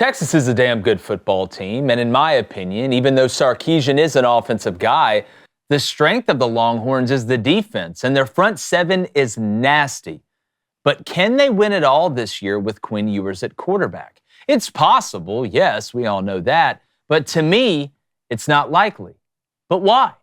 Texas is a damn good football team, and in my opinion, even though Sarkisian is an offensive guy, the strength of the Longhorns is the defense, and their front seven is nasty. But can they win it all this year with Quinn Ewers at quarterback? It's possible, yes, we all know that, but to me, it's not likely. But why?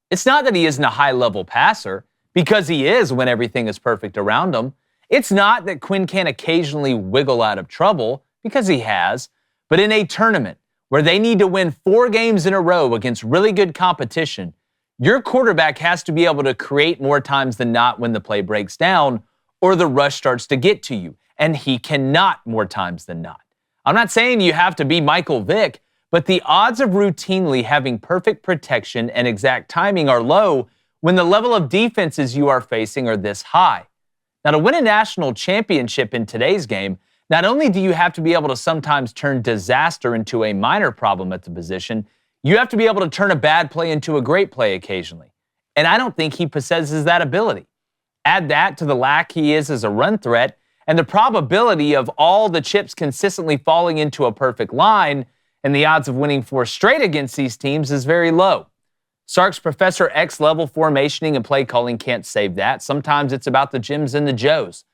It's not that he isn't a high-level passer, because he is when everything is perfect around him. It's not that Quinn can't occasionally wiggle out of trouble, because he has, but in a tournament where they need to win 4 games in a row against really good competition, your quarterback has to be able to create more times than not when the play breaks down or the rush starts to get to you, and he cannot more times than not. I'm not saying you have to be Michael Vick, but the odds of routinely having perfect protection and exact timing are low when the level of defenses you are facing are this high. Now, to win a national championship in today's game, not only do you have to be able to sometimes turn disaster into a minor problem at the position, you have to be able to turn a bad play into a great play occasionally. And I don't think he possesses that ability. Add that to the lack he is as a run threat, and the probability of all the chips consistently falling into a perfect line, and the odds of winning 4 straight against these teams is very low. Sark's Professor X level formationing and play calling can't save that. Sometimes it's about the Jims and the Joes.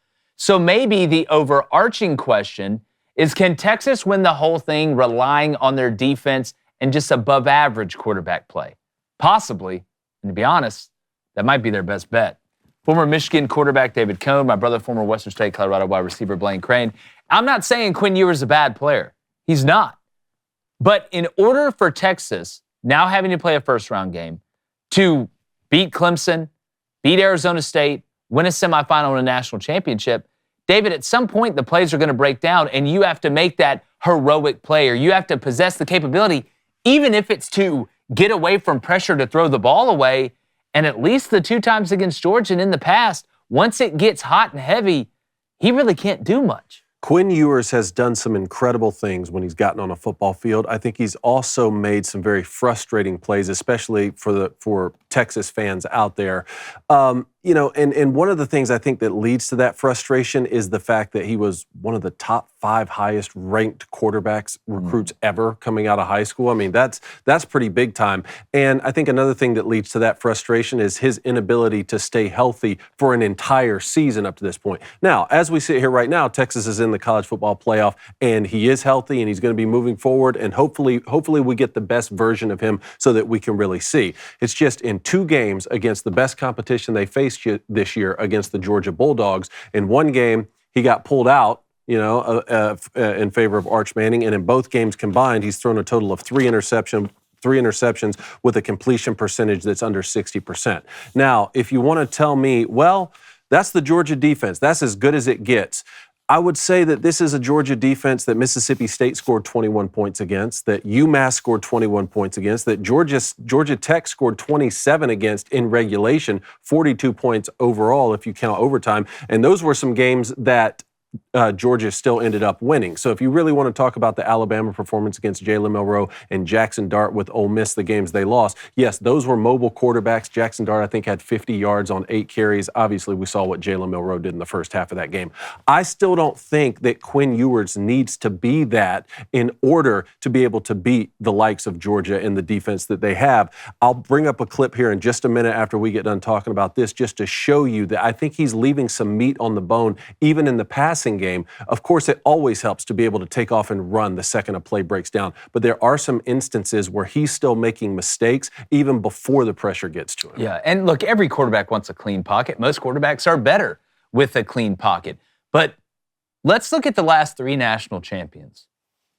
So maybe the overarching question is, can Texas win the whole thing relying on their defense and just above average quarterback play? Possibly, and to be honest, that might be their best bet. Former Michigan quarterback David Cohn, my brother, former Western State Colorado wide receiver Blaine Crane. I'm not saying Quinn Ewers is a bad player. He's not. But in order for Texas, now having to play a first-round game, to beat Clemson, beat Arizona State, win a semifinal in a national championship, David, at some point the plays are going to break down and you have to make that heroic play, or you have to possess the capability, even if it's to get away from pressure to throw the ball away. And at least the 2 times against Georgia and in the past, once it gets hot and heavy, he really can't do much. Quinn Ewers has done some incredible things when he's gotten on a football field. I think he's also made some very frustrating plays, especially for Texas fans out there. And one of the things I think that leads to that frustration is the fact that he was one of the top 5 highest ranked quarterbacks recruits ever coming out of high school. I mean, that's pretty big time. And I think another thing that leads to that frustration is his inability to stay healthy for an entire season up to this point. Now, as we sit here right now, Texas is in the college football playoff, and he is healthy, and he's going to be moving forward, and hopefully we get the best version of him so that we can really see. It's just in 2 games against the best competition they faced this year against the Georgia Bulldogs. In 1 game, he got pulled out, in favor of Arch Manning, and in both games combined, he's thrown a total of 3 interceptions with a completion percentage that's under 60%. Now, if you want to tell me, well, that's the Georgia defense, that's as good as it gets, I would say that this is a Georgia defense that Mississippi State scored 21 points against, that UMass scored 21 points against, that Georgia Tech scored 27 against in regulation, 42 points overall if you count overtime. And those were some games that Georgia still ended up winning. So if you really want to talk about the Alabama performance against Jalen Milroe and Jackson Dart with Ole Miss, the games they lost, yes, those were mobile quarterbacks. Jackson Dart, I think, had 50 yards on 8 carries. Obviously, we saw what Jalen Milroe did in the first half of that game. I still don't think that Quinn Ewers needs to be that in order to be able to beat the likes of Georgia in the defense that they have. I'll bring up a clip here in just a minute after we get done talking about this, just to show you that I think he's leaving some meat on the bone, even in the passing game. Of course, it always helps to be able to take off and run the second a play breaks down, but there are some instances where he's still making mistakes even before the pressure gets to him. Yeah, and look, every quarterback wants a clean pocket. Most quarterbacks are better with a clean pocket. But let's look at the last 3 national champions.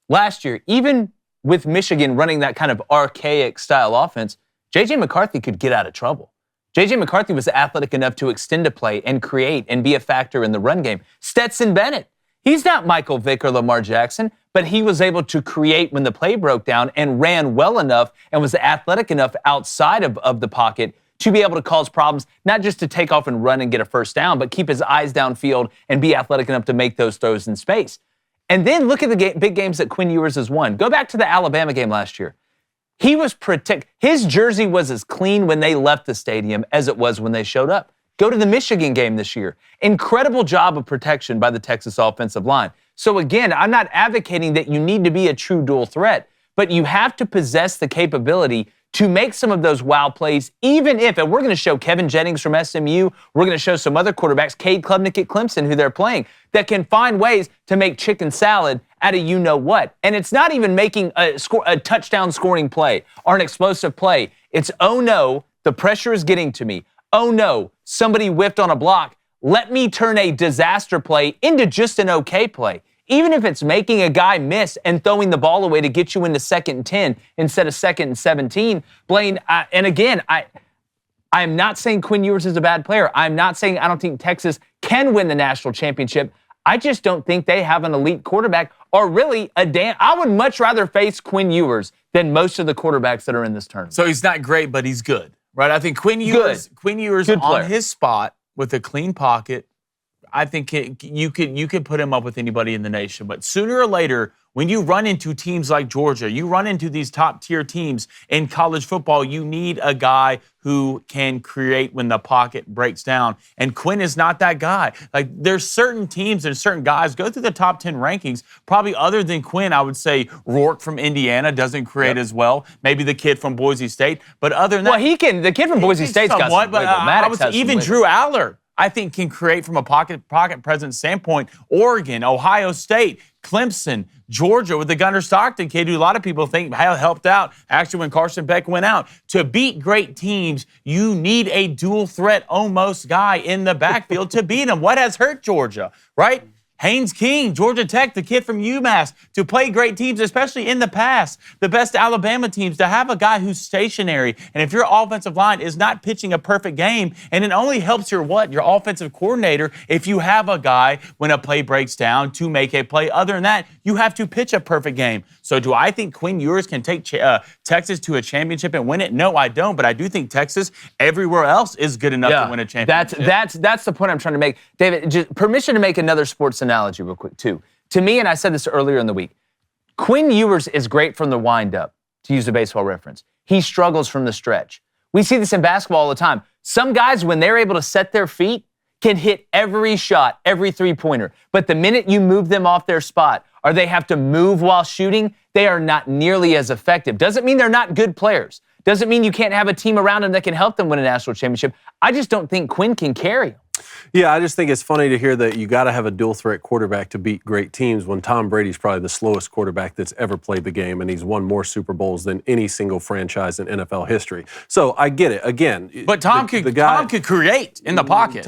Last year, even with Michigan running that kind of archaic style offense, J.J. McCarthy could get out of trouble. J.J. McCarthy was athletic enough to extend a play and create and be a factor in the run game. Stetson Bennett, he's not Michael Vick or Lamar Jackson, but he was able to create when the play broke down and ran well enough and was athletic enough outside of the pocket to be able to cause problems, not just to take off and run and get a first down, but keep his eyes downfield and be athletic enough to make those throws in space. And then look at the big games that Quinn Ewers has won. Go back to the Alabama game last year. He was his jersey was as clean when they left the stadium as it was when they showed up. Go to the Michigan game this year. Incredible job of protection by the Texas offensive line. So again, I'm not advocating that you need to be a true dual threat, but you have to possess the capability to make some of those wow plays, even if, and we're going to show Kevin Jennings from SMU, we're going to show some other quarterbacks, Cade Klubnik at Clemson, who they're playing, that can find ways to make chicken salad out of you-know-what. And it's not even making a touchdown scoring play or an explosive play. It's, oh no, the pressure is getting to me. Oh no, somebody whiffed on a block. Let me turn a disaster play into just an okay play. Even if it's making a guy miss and throwing the ball away to get you into 2nd and 10 instead of 2nd and 17, Blaine, and again, I'm not saying Quinn Ewers is a bad player. I'm not saying I don't think Texas can win the national championship. I just don't think they have an elite quarterback or really I would much rather face Quinn Ewers than most of the quarterbacks that are in this tournament. So he's not great, but he's good, right? I think Quinn Ewers on his spot with a clean pocket, I think you could put him up with anybody in the nation. But sooner or later, when you run into teams like Georgia, you run into these top-tier teams in college football, you need a guy who can create when the pocket breaks down. And Quinn is not that guy. Like, there's certain teams and certain guys, go through the top 10 rankings, probably other than Quinn, I would say Rourke from Indiana doesn't create as well. Maybe the kid from Boise State. But other than that... Well, the kid from Boise State's got some wiggle. I would say even Drew Aller, I think, can create from a pocket presence standpoint. Oregon, Ohio State, Clemson, Georgia with the Gunnar Stockton kid, who a lot of people think helped out actually when Carson Beck went out. To beat great teams, you need a dual threat almost guy in the backfield to beat them. What has hurt Georgia, right? Haynes King, Georgia Tech, the kid from UMass, to play great teams, especially in the past, the best Alabama teams, to have a guy who's stationary. And if your offensive line is not pitching a perfect game, and it only helps your offensive coordinator if you have a guy when a play breaks down to make a play. Other than that, you have to pitch a perfect game. So do I think Quinn Ewers can take Texas to a championship and win it? No, I don't. But I do think Texas, everywhere else, is good enough to win a championship. That's the point I'm trying to make. David, just permission to make another sports analogy real quick, too. To me, and I said this earlier in the week, Quinn Ewers is great from the wind-up, to use a baseball reference. He struggles from the stretch. We see this in basketball all the time. Some guys, when they're able to set their feet, can hit every shot, every three-pointer. But the minute you move them off their spot or they have to move while shooting, they are not nearly as effective. Doesn't mean they're not good players. Doesn't mean you can't have a team around them that can help them win a national championship. I just don't think Quinn can carry them. Yeah, I just think it's funny to hear that you got to have a dual-threat quarterback to beat great teams when Tom Brady's probably the slowest quarterback that's ever played the game, and he's won more Super Bowls than any single franchise in NFL history. So I get it. Again, but Tom could create in the pocket.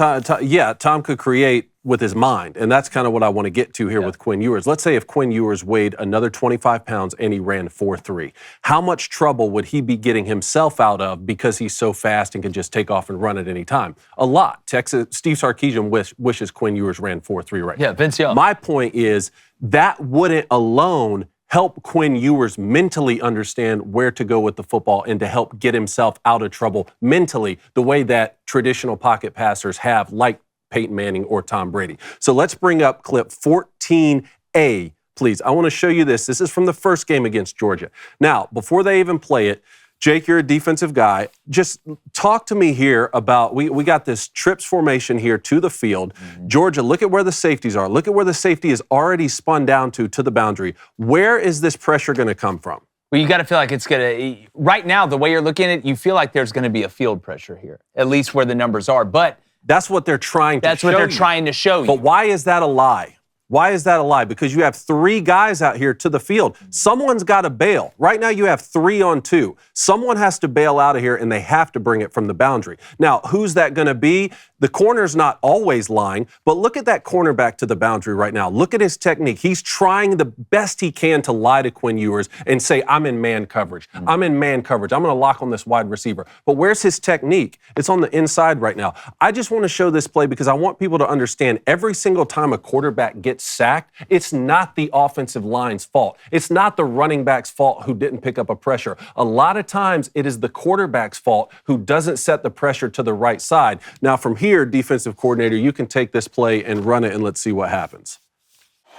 Tom could create with his mind, and that's kind of what I want to get to here with Quinn Ewers. Let's say if Quinn Ewers weighed another 25 pounds and he ran 4.3, how much trouble would he be getting himself out of because he's so fast and can just take off and run at any time? A lot. Steve Sarkisian wishes Quinn Ewers ran 4.3 right now. Yeah, Vince Young. My point is that wouldn't alone help Quinn Ewers mentally understand where to go with the football and to help get himself out of trouble mentally the way that traditional pocket passers have, like Peyton Manning or Tom Brady. So let's bring up clip 14A, please. I want to show you this. This is from the first game against Georgia. Now, before they even play it, Jake, you're a defensive guy. Just talk to me here about, we got this trips formation here to the field. Mm-hmm. Georgia, look at where the safeties are. Look at where the safety is already spun down to the boundary. Where is this pressure going to come from? Well, you got to feel like it's going to, right now, the way you're looking at it, you feel like there's going to be a field pressure here, at least where the numbers are. But that's what they're trying to show you. That's what they're trying to show you. But why is that a lie? Why is that a lie? Because you have three guys out here to the field. Someone's got to bail. Right now you have 3 on 2. Someone has to bail out of here, and they have to bring it from the boundary. Now, who's that going to be? The corner's not always lying, but look at that cornerback to the boundary right now. Look at his technique. He's trying the best he can to lie to Quinn Ewers and say, I'm in man coverage. I'm in man coverage. I'm going to lock on this wide receiver. But where's his technique? It's on the inside right now. I just want to show this play because I want people to understand every single time a quarterback gets sacked, it's not the offensive line's fault. It's not the running back's fault who didn't pick up a pressure. A lot of times it is the quarterback's fault who doesn't set the pressure to the right side. Now from here, defensive coordinator, you can take this play and run it, and let's see what happens.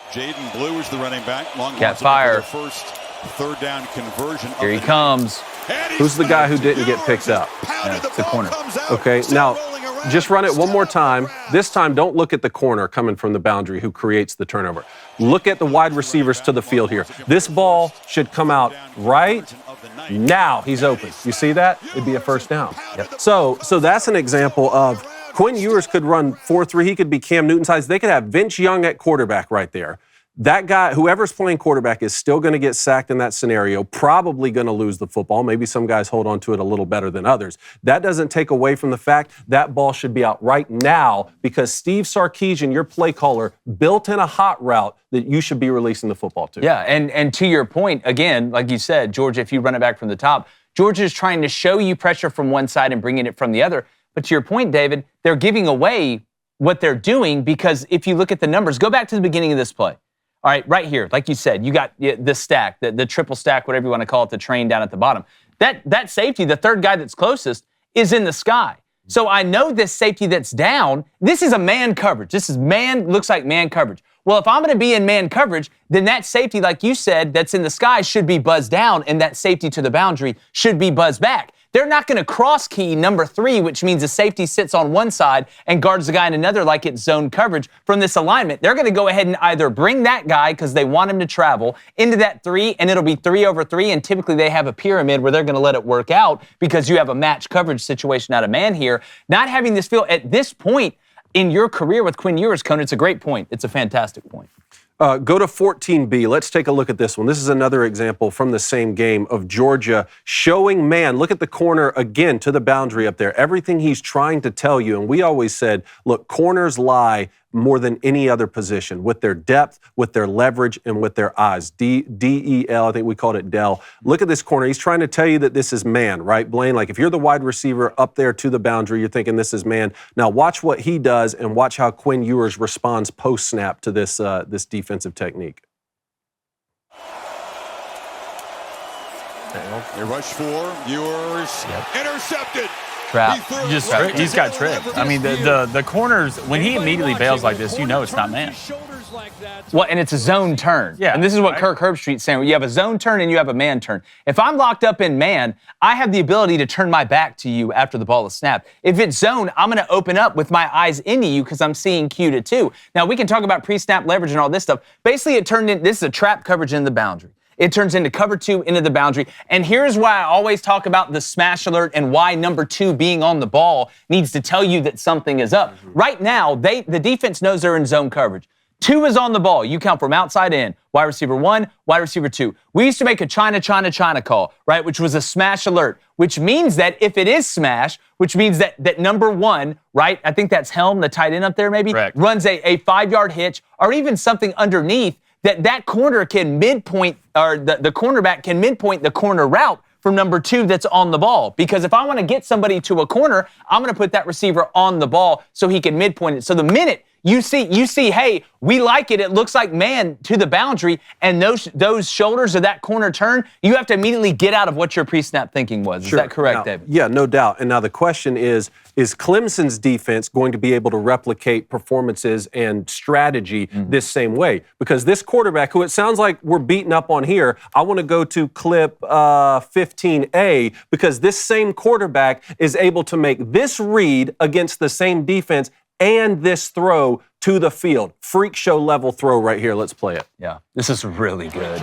Jaden Blue is the running back. Cat fire. First third down conversion. Here he comes. Who's the guy who didn't get picked up? Yeah, it's the corner. Okay, now Just run it one more time. This time, don't look at the corner coming from the boundary who creates the turnover. Look at the wide recievers to the field here. This ball should come out right now. He's open. You see that? It'd be a first down. Yep. So that's an example of Quinn Ewers could run 4-3. He could be Cam Newton size. They could have Vince Young at quarterback right there. That guy, whoever's playing quarterback, is still going to get sacked in that scenario, probably going to lose the football. Maybe some guys hold on to it a little better than others. That doesn't take away from the fact that ball should be out right now because Steve Sarkisian, your play caller, built in a hot route that you should be releasing the football to. Yeah, and to your point, again, like you said, Georgia, if you run it back from the top, Georgia's trying to show you pressure from one side and bringing it from the other. But to your point, David, they're giving away what they're doing because if you look at the numbers, go back to the beginning of this play. All right, right here, like you said, you got the stack, the triple stack, whatever you want to call it, the train down at the bottom. That safety, the third guy that's closest, is in the sky. So I know this safety that's down, this is a man coverage. This is looks like man coverage. Well, if I'm going to be in man coverage, then that safety, like you said, that's in the sky should be buzzed down, and that safety to the boundary should be buzzed back. They're not going to cross key number 3, which means the safety sits on one side and guards the guy in another like it's zone coverage from this alignment. They're going to go ahead and either bring that guy because they want him to travel into that 3, and it'll be 3 over 3, and typically they have a pyramid where they're going to let it work out because you have a match coverage situation out of man here. Not having this feel at this point in your career with Quinn Ewers, Conan, it's a great point. It's a fantastic point. Go to 14B. Let's take a look at this one. This is another example from the same game of Georgia showing man. Look at the corner again to the boundary up there. Everything he's trying to tell you. And we always said, look, corners lie more than any other position with their depth, with their leverage, and with their eyes. D-E-L, I think we called it Dell. Look at this corner. He's trying to tell you that this is man, right, Blaine? Like if you're the wide receiver up there to the boundary, you're thinking this is man. Now watch what he does and watch how Quinn Ewers responds post-snap to this defensive technique. They rush for Ewers. Intercepted. He's got tripped. I mean, the corners, when he immediately bails like this, you know it's not man. Well, and it's a zone turn. Yeah. And this is what Kirk Herbstreit's saying. You have a zone turn and you have a man turn. If I'm locked up in man, I have the ability to turn my back to you after the ball is snapped. If it's zone, I'm going to open up with my eyes into you because I'm seeing Q to 2. Now, we can talk about pre-snap leverage and all this stuff. Basically, this is a trap coverage in the boundary. It turns into cover 2 into the boundary. And here's why I always talk about the smash alert and why number 2 being on the ball needs to tell you that something is up. Right now, the defense knows they're in zone coverage. 2 is on the ball. You count from outside in. Wide receiver 1, wide receiver 2. We used to make a China call, right, which was a smash alert, which means that if it is smash, which means that number 1, right, I think that's Helm, the tight end up there maybe, Correct. runs a 5-yard hitch or even something underneath that corner can midpoint, or the cornerback can midpoint the corner route from number 2 that's on the ball. Because if I want to get somebody to a corner, I'm going to put that receiver on the ball so he can midpoint it. So the minute you see, hey, we like it. It looks like man to the boundary, and those shoulders of that corner turn, you have to immediately get out of what your pre-snap thinking was. Sure. Is that correct, Now, David? Yeah, no doubt. And now the question is Clemson's defense going to be able to replicate performances and strategy this same way? Because this quarterback, who it sounds like we're beating up on here, I want to go to clip 15A, because this same quarterback is able to make this read against the same defense and this throw to the field. Freak show level throw right here. Let's play it. Yeah, this is really good.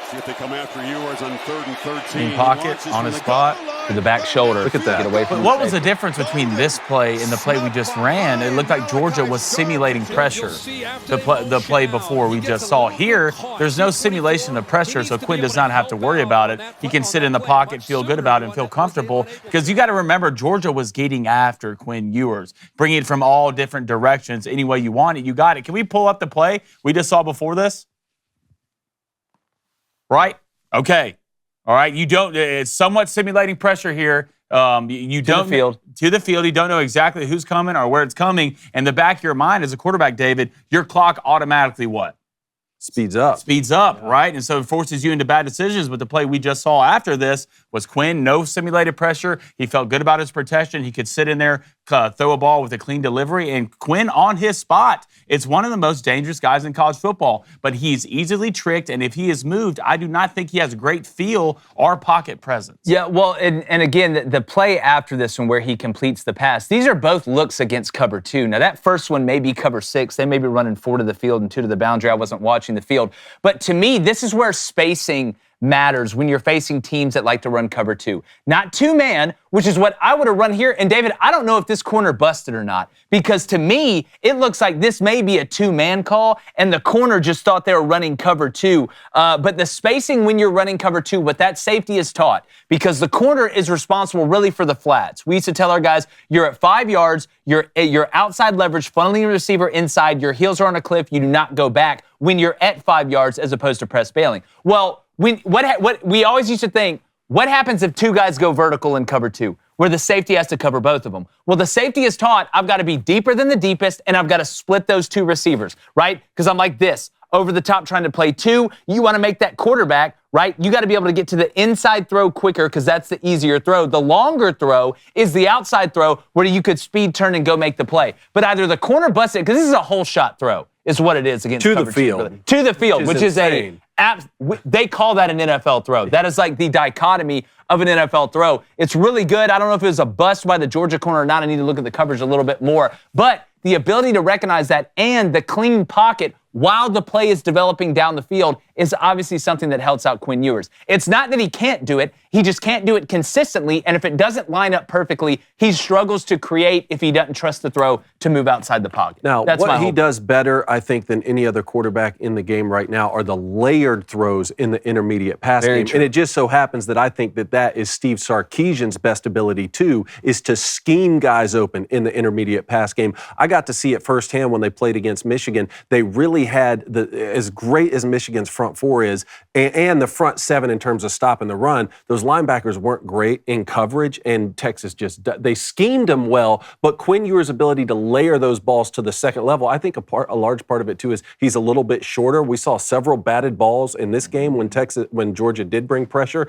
See if they come after Ewers on 3rd and 13. In pocket, on his spot. To the back shoulder. Look at that. Get away from But what was the difference between this play and the play we just ran? It looked like Georgia was simulating pressure. The play before we just saw. Here, there's no simulation of pressure, so Quinn does not have to worry about it. He can sit in the pocket, feel good about it, and feel comfortable. Because you got to remember, Georgia was getting after Quinn Ewers, bringing it from all different directions. Any way you want it, you got it. Can we pull up the play we just saw before this? Right? Okay. All right, it's somewhat simulating pressure here. You don't to the field. You don't know exactly who's coming or where it's coming. In the back of your mind as a quarterback, David, your clock automatically what? speeds up. Right? And so it forces you into bad decisions. But the play we just saw after this was Quinn, no simulated pressure. He felt good about his protection. He could sit in there, throw a ball with a clean delivery. And Quinn on his spot. It's one of the most dangerous guys in college football. But he's easily tricked. And if he is moved, I do not think he has great feel or pocket presence. Yeah, well, and again, the play after this one where he completes the pass, these are both looks against cover 2. Now, that first one may be cover 6. They may be running 4 to the field and 2 to the boundary. I wasn't watching the field. But to me, this is where spacing matters when you're facing teams that like to run cover 2. Not 2-man, which is what I would have run here. And David, I don't know if this corner busted or not, because to me, it looks like this may be a 2-man call, and the corner just thought they were running cover 2. But the spacing when you're running cover 2, what that safety is taught, because the corner is responsible really for the flats. We used to tell our guys, you're at 5 yards, you're outside leverage, funneling the receiver inside, your heels are on a cliff, you do not go back when you're at 5 yards as opposed to press bailing. Well, what we always used to think, what happens if 2 guys go vertical in cover 2, where the safety has to cover both of them? Well, the safety is taught, I've got to be deeper than the deepest, and I've got to split those 2 receivers, right? Because I'm like this, over the top trying to play 2. You want to make that quarterback, right? You got to be able to get to the inside throw quicker because that's the easier throw. The longer throw is the outside throw where you could speed turn and go make the play. But either the corner busts it, because this is a whole shot throw, is what it is against to cover the field. 2. To the field, which is insane. they call that an NFL throw. That is like the dichotomy of an NFL throw. It's really good. I don't know if it was a bust by the Georgia corner or not. I need to look at the coverage a little bit more. But the ability to recognize that and the clean pocket while the play is developing down the field is obviously something that helps out Quinn Ewers. It's not that he can't do it. He just can't do it consistently. And if it doesn't line up perfectly, he struggles to create if he doesn't trust the throw to move outside the pocket. Now, what he does better, I think, than any other quarterback in the game right now are the layered throws in the intermediate pass game. True. And it just so happens that I think that is Steve Sarkisian's best ability, too, is to scheme guys open in the intermediate pass game. I got to see it firsthand when they played against Michigan. They really had, as great as Michigan's front 4 is, and the front 7 in terms of stopping the run, those linebackers weren't great in coverage, and Texas they schemed them well, but Quinn Ewers' ability to layer those balls to the second level, I think a large part of it, too, is he's a little bit shorter. We saw several batted balls in this game when Georgia did bring pressure.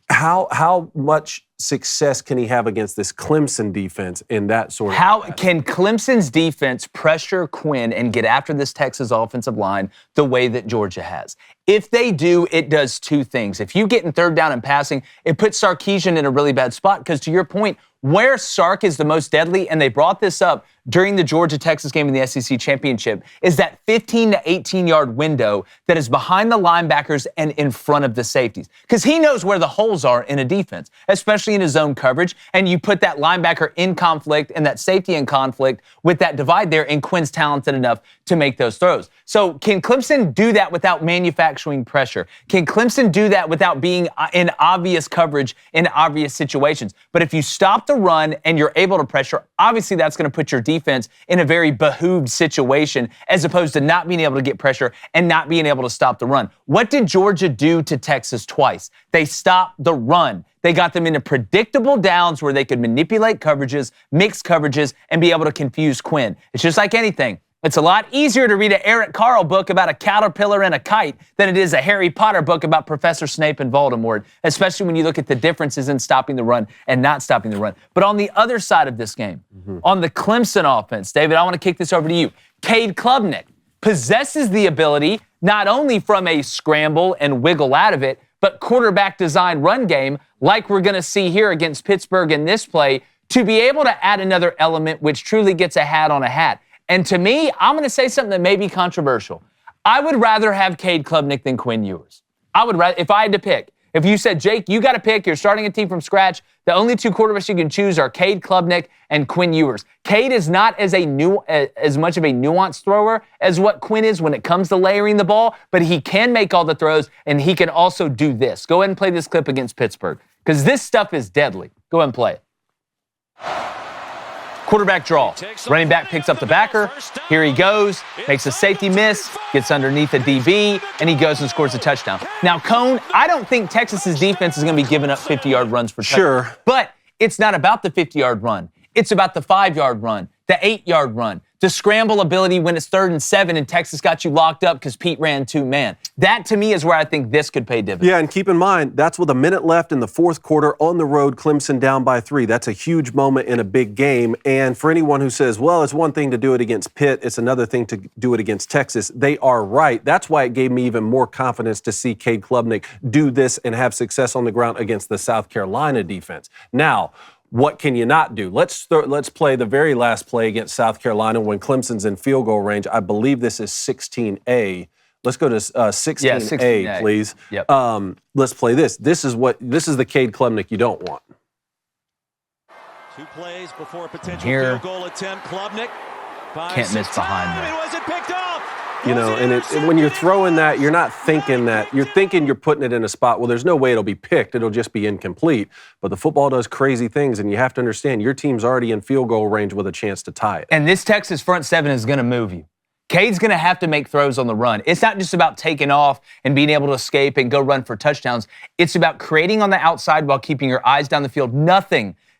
How much success can he have against this Clemson defense in that sort of How can Clemson's defense pressure Quinn and get after this Texas offensive line the way that Georgia has? If they do, it does 2 things. If you get in third down and passing, it puts Sarkisian in a really bad spot because, to your point, where Sark is the most deadly, and they brought this up during the Georgia-Texas game in the SEC championship, is that 15 to 18-yard window that is behind the linebackers and in front of the safeties. Because he knows where the holes are in a defense, especially in his zone coverage, and you put that linebacker in conflict and that safety in conflict with that divide there, and Quinn's talented enough to make those throws. So can Clemson do that without manufacturing pressure? Can Clemson do that without being in obvious coverage in obvious situations? But if you stop the run and you're able to pressure, obviously that's going to put your defense in a very behooved situation as opposed to not being able to get pressure and not being able to stop the run. What did Georgia do to Texas twice? They stopped the run. They got them into predictable downs where they could manipulate coverages, mix coverages, and be able to confuse Quinn. It's just like anything. It's a lot easier to read an Eric Carle book about a caterpillar and a kite than it is a Harry Potter book about Professor Snape and Voldemort, especially when you look at the differences in stopping the run and not stopping the run. But on the other side of this game, on the Clemson offense, David, I want to kick this over to you. Cade Klubnik possesses the ability not only from a scramble and wiggle out of it, but quarterback design run game like we're going to see here against Pittsburgh in this play to be able to add another element which truly gets a hat on a hat. And to me, I'm going to say something that may be controversial. I would rather have Cade Klubnik than Quinn Ewers. I would rather, if I had to pick. If you said, Jake, you got to pick, you're starting a team from scratch, the only 2 quarterbacks you can choose are Cade Klubnik and Quinn Ewers. Cade is not as much of a nuanced thrower as what Quinn is when it comes to layering the ball, but he can make all the throws, and he can also do this. Go ahead and play this clip against Pittsburgh, because this stuff is deadly. Go ahead and play it. Quarterback draw. Running back picks up the backer. Here he goes. Makes a safety miss. Gets underneath a DB. And he goes and scores a touchdown. Now, Cone, I don't think Texas's defense is going to be giving up 50-yard runs for touchdowns. Sure. But it's not about the 50-yard run. It's about the 5-yard run, the 8-yard run, The scramble ability when it's 3rd and 7 and Texas got you locked up because Pete ran 2-man. That, to me, is where I think this could pay dividends. Yeah, and keep in mind, that's with a minute left in the fourth quarter on the road, Clemson down by 3. That's a huge moment in a big game. And for anyone who says, well, it's one thing to do it against Pitt, it's another thing to do it against Texas, they are right. That's why it gave me even more confidence to see Cade Klubnik do this and have success on the ground against the South Carolina defense. Now, what can you not do? Let's play the very last play against South Carolina when Clemson's in field goal range. I believe this is 16A. Let's go to 16A, please. Yep. Let's play this. This is the Cade Klubnik you don't want. 2 plays before a potential Here, field goal attempt. Klubnik can't miss behind that. It wasn't picked up. You know, and when you're throwing that, you're not thinking that. You're thinking you're putting it in a spot, well, there's no way it'll be picked. It'll just be incomplete. But the football does crazy things, and you have to understand your team's already in field goal range with a chance to tie it. And this Texas front 7 is going to move you. Cade's going to have to make throws on the run. It's not just about taking off and being able to escape and go run for touchdowns. It's about creating on the outside while keeping your eyes down the field.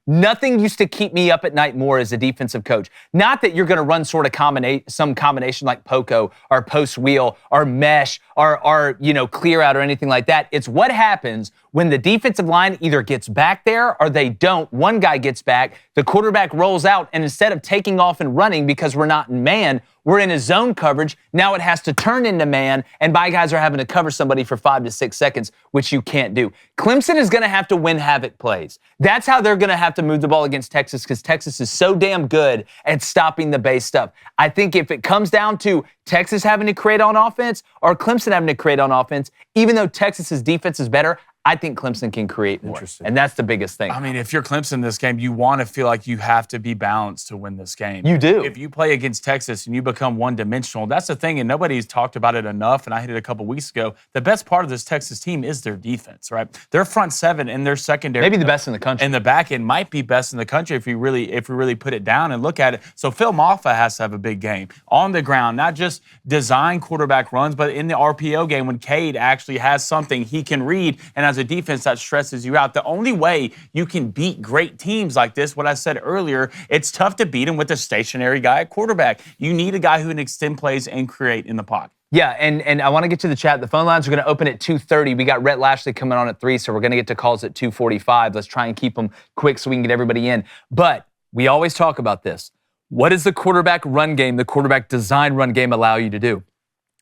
Nothing used to keep me up at night more as a defensive coach. Not that you're going to run sort of some combination like Poco or post wheel or mesh or clear out or anything like that. It's what happens when the defensive line either gets back there or they don't. One guy gets back, the quarterback rolls out, and instead of taking off and running because we're not in man, we're in a zone coverage. Now it has to turn into man, and my guys are having to cover somebody for 5 to 6 seconds, which you can't do. Clemson is going to have to win havoc plays. That's how they're going to have to move the ball against Texas because Texas is so damn good at stopping the base stuff. I think if it comes down to Texas having to create on offense or Clemson having to create on offense, even though Texas's defense is better, I think Clemson can create more. And that's the biggest thing. I mean, if you're Clemson in this game, you want to feel like you have to be balanced to win this game. You do. If you play against Texas and you become one-dimensional, that's the thing, and nobody's talked about it enough, and I hit it a couple weeks ago. The best part of this Texas team is their defense, right? Their front 7 and their secondary. Maybe the best in the country. And the back end might be best in the country if we really put it down and look at it. So Phil Mafah has to have a big game on the ground, not just design quarterback runs, but in the RPO game when Cade actually has something he can read, and as a defense that stresses you out. The only way you can beat great teams like this, what I said earlier, it's tough to beat them with a stationary guy at quarterback. You need a guy who can extend plays and create in the pocket. Yeah, and I want to get to the chat. The phone lines are going to open at 2:30. We got Rhett Lashley coming on at 3, so we're going to get to calls at 2:45. Let's try and keep them quick so we can get everybody in. But we always talk about this. What does the quarterback run game, the quarterback design run game allow you to do?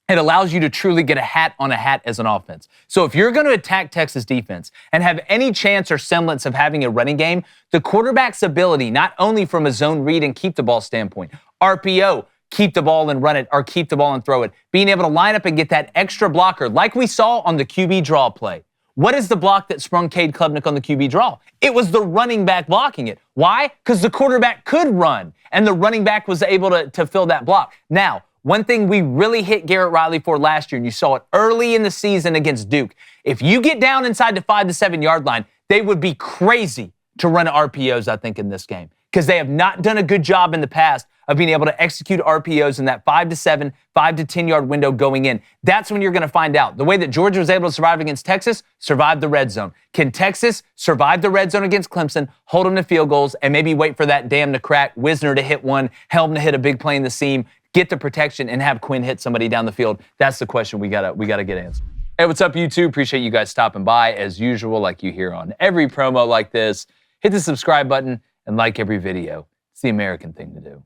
It allows you to truly get a hat on a hat as an offense. So if you're going to attack Texas defense and have any chance or semblance of having a running game, the quarterback's ability, not only from a zone read and keep the ball standpoint, RPO, keep the ball and run it, or keep the ball and throw it, being able to line up and get that extra blocker like we saw on the QB draw play. What is the block that sprung Cade Klubnik on the QB draw? It was the running back blocking it. Why? Because the quarterback could run, and the running back was able to fill that block. Now, one thing we really hit Garrett Riley for last year, and you saw it early in the season against Duke, if you get down inside the 5 to 7 yard line, they would be crazy to run RPOs, I think, in this game, because they have not done a good job in the past of being able to execute RPOs in that 5 to 7, 5 to 10 yard window going in. That's when you're going to find out. The way that Georgia was able to survive against Texas, survive the red zone. Can Texas survive the red zone against Clemson, hold them to field goals, and maybe wait for that dam to crack, Wisner to hit one, Helm to hit a big play in the seam, get the protection, and have Quinn hit somebody down the field? That's the question we gotta get answered. Hey, what's up, YouTube? Appreciate you guys stopping by. As usual, like you hear on every promo like this, hit the subscribe button and like every video. It's the American thing to do.